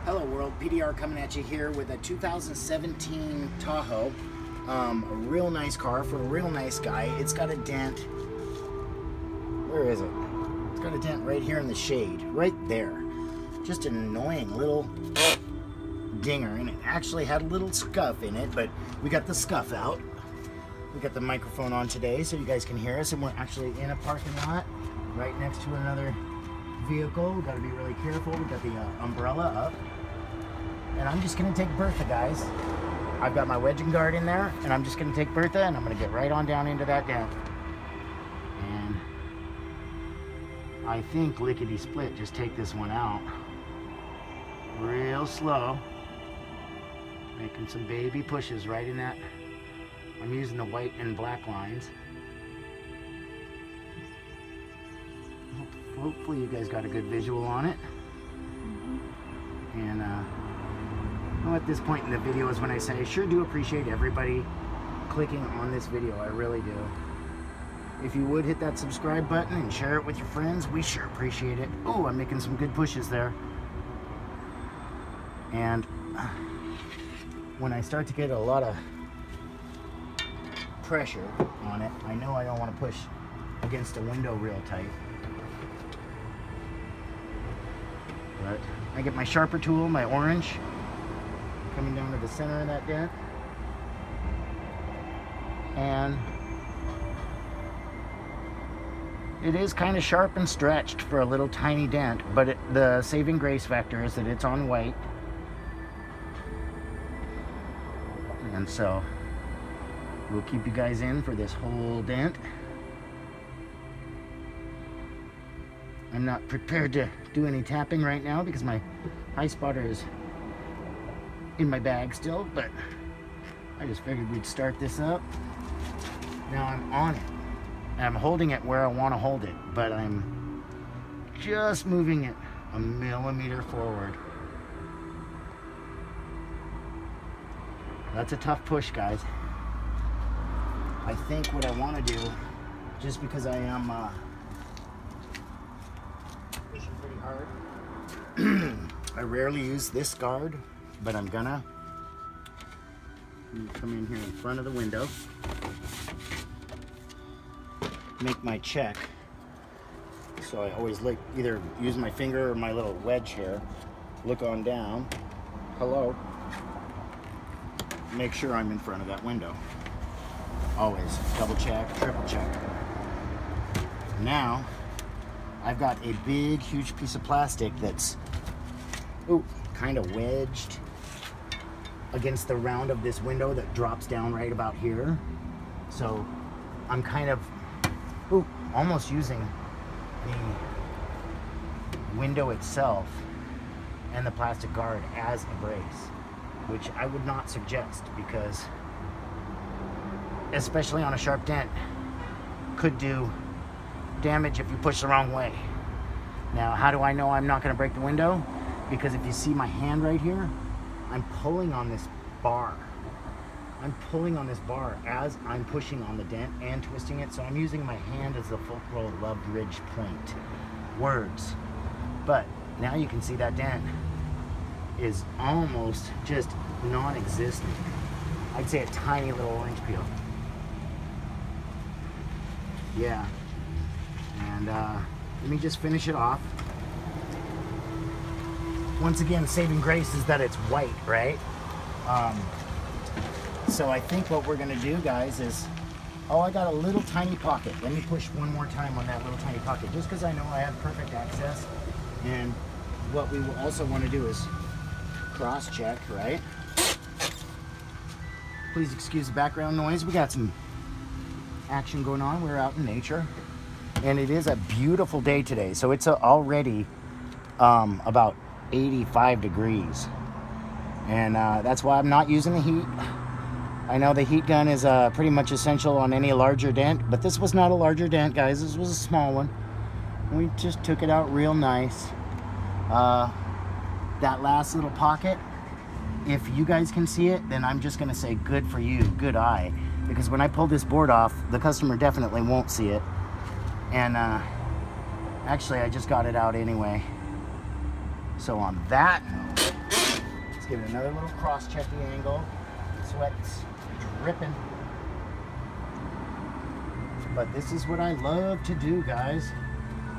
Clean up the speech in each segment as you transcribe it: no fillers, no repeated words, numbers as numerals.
Hello world, PDR coming at you here with a 2017 Tahoe. A real nice car for a real nice guy. It's got a dent. Where is it? It's got a dent right here in the shade, right there. Just an annoying little dinger, and it actually had a little scuff in it, but we got the scuff out. We got the microphone on today so you guys can hear us, and we're actually in a parking lot right next to another vehicle. We got to be really careful. We got the umbrella up, and I'm just gonna take Bertha, guys. I've got my wedge and guard in there, and I'm just gonna take Bertha, and I'm gonna get right on down into that dent. And I think lickety split, just take this one out real slow, making some baby pushes right in that. I'm using the white and black lines. Hopefully you guys got a good visual on it. And well, at this point in the video is when I say I sure do appreciate everybody clicking on this video. I really do. If you would hit that subscribe button and share it with your friends, we sure appreciate it. Oh, I'm making some good pushes there. And when I start to get a lot of pressure on it, I know I don't want to push against a window real tight. But I get my sharper tool, my orange, coming down to the center of that dent. And it is kind of sharp and stretched for a little tiny dent, but the saving grace factor is that it's on white. And so we'll keep you guys in for this whole dent. I'm not prepared to do any tapping right now because my high spotter is in my bag still, but I just figured we'd start this up. Now I'm on it. I'm holding it where I want to hold it, but I'm just moving it a millimeter forward. That's a tough push, guys. I think what I want to do, just because I am pushing pretty hard, I rarely use this guard, but I'm gonna come in here in front of the window, make my check. So I always either use my finger or my little wedge here, look on down, hello, make sure I'm in front of that window. Always double check, triple check. Now I've got a big, huge piece of plastic that's kind of wedged against the round of this window that drops down right about here. So I'm kind of almost using the window itself and the plastic guard as a brace, which I would not suggest, because especially on a sharp dent, could do damage if you push the wrong way. Now, how do I know I'm not going to break the window? Because if you see my hand right here, I'm pulling on this bar. I'm pulling on this bar as I'm pushing on the dent and twisting it, so I'm using my hand as the fulcral loved ridge point. Words. But now you can see that dent is almost just non-existent. I'd say a tiny little orange peel. Yeah. And let me just finish it off. Once again, saving grace is that it's white, right? So I think what we're gonna do, guys, is, I got a little tiny pocket. Let me push one more time on that little tiny pocket, just because I know I have perfect access. And what we will also want to do is cross-check, right? Please excuse the background noise. We got some action going on. We're out in nature, and it is a beautiful day today. So it's already about 85 degrees, and that's why I'm not using the heat. I know the heat gun is pretty much essential on any larger dent, but this was not a larger dent, guys. This was a small one. We just took it out real nice. That last little pocket, if you guys can see it, then I'm just gonna say good for you, good eye, because when I pull this board off, the customer definitely won't see it. And actually I just got it out anyway. So on that note, Give it another little cross-check the angle. Sweat's dripping. But this is what I love to do, guys.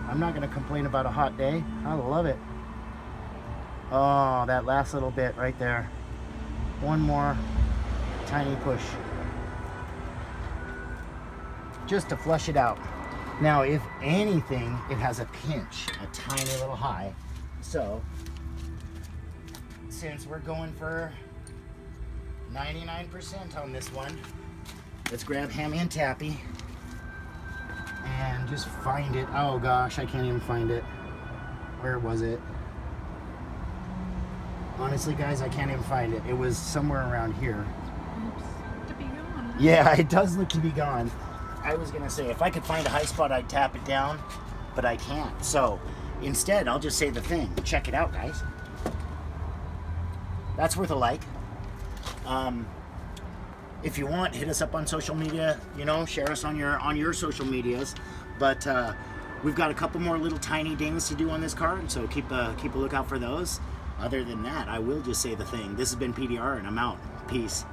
I'm not going to complain about a hot day. I love it. Oh, that last little bit right there. One more tiny push. Just to flush it out. Now, if anything, it has a pinch, a tiny little high. So, since we're going for 99% on this one, let's grab Hammy and Tappy and just find it. Oh gosh, I can't even find it. Where was it? Honestly, guys, I can't even find it. It was somewhere around here. Oops, to be gone. Yeah, it does look to be gone. I was gonna say, if I could find a high spot, I'd tap it down, but I can't. So instead, I'll just say the thing. Check it out, guys. That's worth a like. If you want, hit us up on social media. You know, share us on your social medias. But we've got a couple more little tiny dings to do on this car, and so keep a lookout for those. Other than that, I will just say the thing. This has been PDR, and I'm out. Peace.